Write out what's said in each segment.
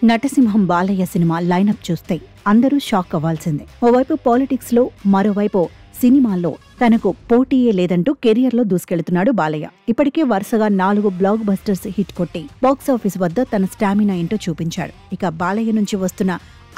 నటసింహం Balayya cinema lineup చూస్తే అందరూ shock అవ్వాల్సిందే. ఓవైపు పాలిటిక్స్ లో, మరోవైపు సినిమాల్లో తనకు పోటీయే లేదంటూ కెరియర్లో దూసుకెళ్తున్నాడు బాలయ్య. ఇప్పటికే వరుసగా 4 బ్లాక్ బస్టర్స్ హిట్ కొట్టి బాక్సాఫీస్ వద్ద తన స్టామినా ఏంటో చూపించాడు. ఇక బాలయ్య నుంచి వస్తున్న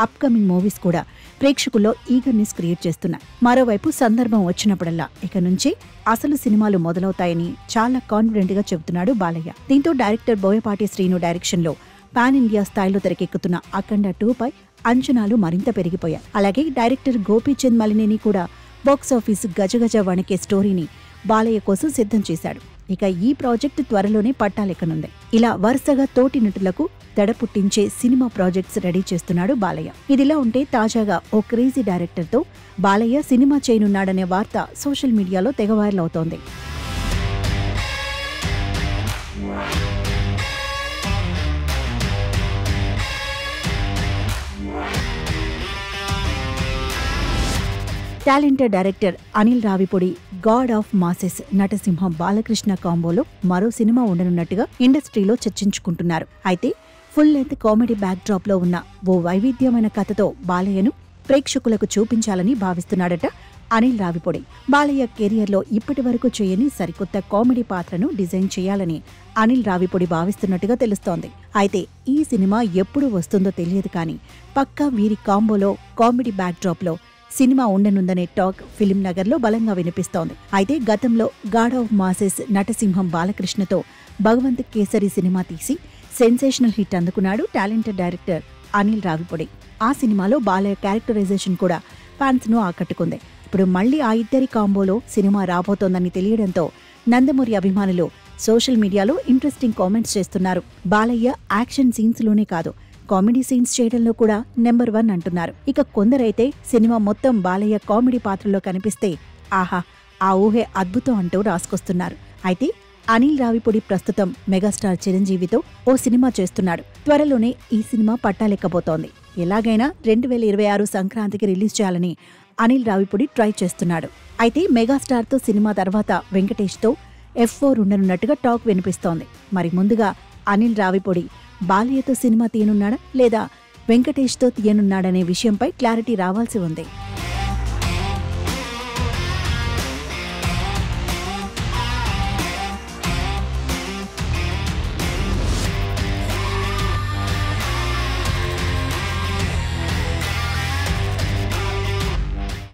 అప్కమింగ్ మూవీస్ కూడా ప్రేక్షకుల్లో ఈగర్నెస్ క్రియేట్ చేస్తున్నాయి. మరోవైపు సందర్భం వచ్చినప్పుడల్లా ఇక నుంచి అసలు సినిమాలు మొదలవుతాయని చాలా కాన్ఫిడెంట్ గా చెబుతున్నాడు బాలయ్య. దీంతో డైరెక్టర్ బోయపాటి శ్రీను డైరెక్షన్ లో పాన్ ఇండియా స్థాయిలో తెరకెక్కుతున్న అఖండ 2 పై అంచనాలు మరింత పెరిగిపోయాయి. అలాగే డైరెక్టర్ గోపీచంద్ మలినేని కూడా బాక్సాఫీస్ గజగజ వణికే స్టోరీని బాలయ్య కోసం సిద్ధం చేశాడు. ఇక ఈ ప్రాజెక్టు త్వరలోనే పట్టాలెక్కనుంది. ఇలా వరుసగా తోటి నటులకు దడ పుట్టించే సినిమా ప్రాజెక్ట్స్ రెడీ చేస్తున్నాడు బాలయ్య. ఇదిలా ఉంటే తాజాగా ఓ క్రేజీ డైరెక్టర్తో బాలయ్య సినిమా చేయనున్నాడనే వార్త సోషల్ మీడియాలో తెగ వైరల్ అవుతోంది. Talented director Anil Ravipudi god of masses నటసింహం బాలకృష్ణ కాంబోలో మరో సినిమా ఉండనున్నట్టుగా ఇండస్ట్రీలో చర్చించుకుంటున్నారు. అయితే full length comedy backdrop లో ఉన్న ఓ వైవిధ్యమైన కథతో బాలయ్యను ప్రేక్షకులకు చూపించాలని భావిస్తున్నాడట అనిల్ రావిపూడి. బాలయ్య కెరియర్లో ఇప్పటి వరకు చేయని సరికొత్త కామెడీ పాత్రను డిజైన్ చేయాలని అనిల్ రావిపూడి భావిస్తున్నట్టుగా తెలుస్తోంది. అయితే ఈ సినిమా ఎప్పుడు వస్తుందో తెలియదు కానీ పక్కా వీరి కాంబోలో కామెడీ బ్యాక్ డ్రాప్ లో సినిమా ఉండనుందనే టాక్ ఫిలిం నగర్ లో బలంగా వినిపిస్తోంది. అయితే గతంలో గాడ్ ఆఫ్ మాసెస్ నటసింహం బాలకృష్ణతో భగవంత్ కేసరి సినిమా తీసి సెన్సేషనల్ హిట్ అందుకున్నాడు టాలెంటెడ్ డైరెక్టర్ అనిల్ రావిపూడి. ఆ సినిమాలో బాలయ్య క్యారెక్టరైజేషన్ కూడా ఫ్యాన్స్ ను ఆకట్టుకుంది. ఇప్పుడు మళ్లీ ఆ ఇద్దరి కాంబోలో సినిమా రాబోతోందని తెలియడంతో నందమూరి అభిమానులు సోషల్ మీడియాలో ఇంట్రెస్టింగ్ కామెంట్స్ చేస్తున్నారు. బాలయ్య యాక్షన్ సీన్స్ లోనే కాదు, కామెడీ సీన్స్ చేయడంలో కూడా నెంబర్ 1 అంటున్నారు. ఇక కొందరైతే సినిమా మొత్తం బాలయ్య కామెడీ పాత్రలో కనిపిస్తే ఆహా ఆ ఊహే అద్భుతం అంటూ రాసుకొస్తున్నారు. అయితే అనిల్ రావిపూడి ప్రస్తుతం మెగాస్టార్ చిరంజీవితో ఓ సినిమా చేస్తున్నాడు. త్వరలోనే ఈ సినిమా పట్టాలెక్కబోతోంది. ఎలాగైనా 2026 సంక్రాంతికి రిలీజ్ చేయాలని అనిల్ రావిపూడి ట్రై చేస్తున్నాడు. అయితే మెగాస్టార్ తో సినిమా తర్వాత వెంకటేష్ తో F4 ఉండనున్నట్టుగా టాక్ వినిపిస్తోంది. మరి ముందుగా అనిల్ రావిపూడి బాలయ్యతో సినిమా తీయనున్నాడా లేదా వెంకటేష్తో తీయనున్నాడనే విషయంపై క్లారిటీ రావాల్సి ఉంది.